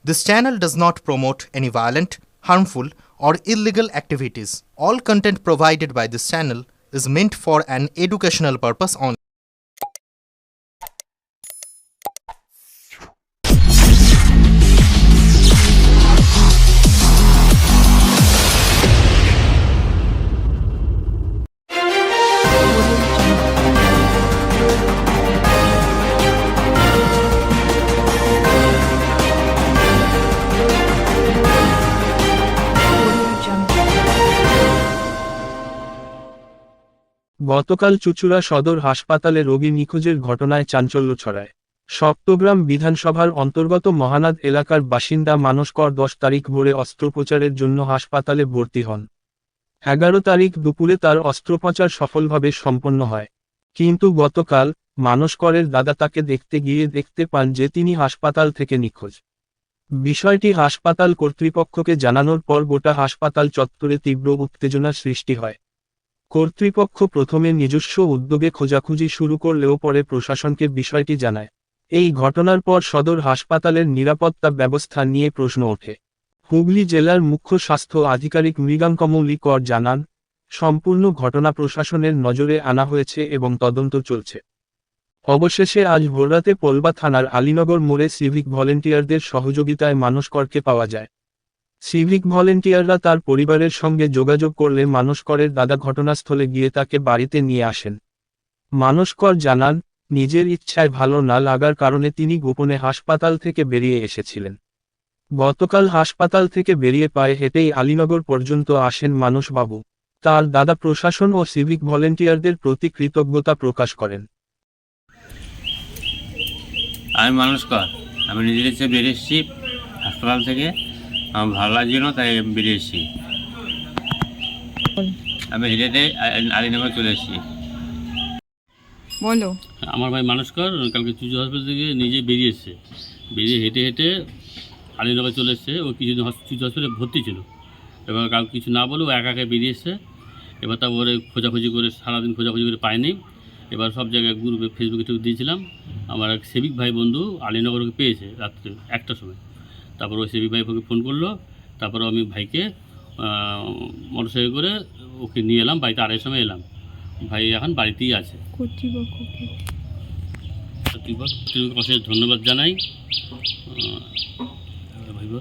This channel does not promote any violent, harmful, or illegal activities. All content provided by this channel is meant for an educational purpose only. গতকাল চুঁচুড়া সদর হাসপাতালে রোগী নিখোঁজের ঘটনায় চাঞ্চল্য ছড়ায়। সপ্তগ্রাম বিধানসভার অন্তর্গত মহানাদ এলাকার বাসিন্দা মানস কর 10 তারিখ ভোরে অস্ত্রোপচারের জন্য হাসপাতালে ভর্তি হন। 11 তারিখ দুপুরে তার অস্ত্রোপচার সফলভাবে সম্পন্ন হয়। কিন্তু গতকাল মানস করের দাদা তাকে দেখতে গিয়ে দেখতে পান যে তিনি হাসপাতাল থেকে নিখোঁজ। বিষয়টি হাসপাতাল কর্তৃপক্ষকে জানানোর পর গোটা হাসপাতাল চত্বরে তীব্র উত্তেজনার সৃষ্টি হয়। কর্তৃপক্ষ প্রথমে নিজস্ব উদ্যোগে খোঁজাখুঁজি শুরু করলেও পরে প্রশাসনকে বিষয়টি জানায়। এই ঘটনার পর সদর হাসপাতালের নিরাপত্তা ব্যবস্থা নিয়ে প্রশ্ন ওঠে। হুগলি জেলার মুখ্য স্বাস্থ্য আধিকারিক মৃগাঙ্কমৌলি কর জানান, সম্পূর্ণ ঘটনা প্রশাসনের নজরে আনা হয়েছে এবং তদন্ত চলছে। অবশেষে আজ ভোররাতে পলবা থানার আলীনগর মোড়ে সিভিক ভলেন্টিয়ারদের সহযোগিতায় মানস করকে পাওয়া যায়। সিভিক ভলেন্টিয়াররা তার পরিবারের সঙ্গে যোগাযোগ করলে মানস করের দাদা ঘটনাস্থলে গিয়ে তাকে বাড়িতে নিয়ে আসেন। মানস কর জানান, নিজের ইচ্ছায় ভালো না লাগার কারণে তিনি গোপনে হাসপাতাল থেকে বেরিয়ে এসেছিলেন। গতকাল হাসপাতাল থেকে বেরিয়ে পায়ে হেঁটেই আলীনগর পর্যন্ত আসেন মানসবাবু। তার দাদা প্রশাসন ও সিভিক ভলেন্টিয়ারদের প্রতি কৃতজ্ঞতা প্রকাশ করেন। আমি মানস কর, আমি নিজের ইচ্ছে বেরিয়ে এসেছি হাসপাতাল থেকে। আমার ভালো লাগছে না, তাই বেরিয়ে এসেছি। আমি হেঁটে আলীনগর চলে এসেছি। বলো। আমার ভাই মানস কর কালকে চুচু হসপিটাল থেকে নিজে বেরিয়ে এসছে, বেরিয়ে হেঁটে হেঁটে আলীনগর চলে এসছে। ও কিছুদিন চুচু হসপিটালে ভর্তি ছিল, এবার কাউকে কিছু না বলে ও একা একা বেরিয়ে এসছে। এবার তারপরে খোঁজাখুঁজি করে সারাদিন খোঁজাখুঁজি করে পাইনি। এবার সব জায়গায় গ্রুপে ফেসবুকে দিয়েছিলাম। আমার এক সেবিক ভাই বন্ধু আলীনগরকে পেয়েছে রাত্রে 1টার সময়। তারপর ওই সেবিক ভাই ওকে ফোন করলো। তারপর আমি ভাইকে মোটরসাইকেল করে ওকে নিয়ে এলাম বাড়িতে, 2:30 সময় এলাম। ভাই এখন বাড়িতেই আছে। কর্তৃপক্ষকে অশেষ ধন্যবাদ জানাই। ভাইবা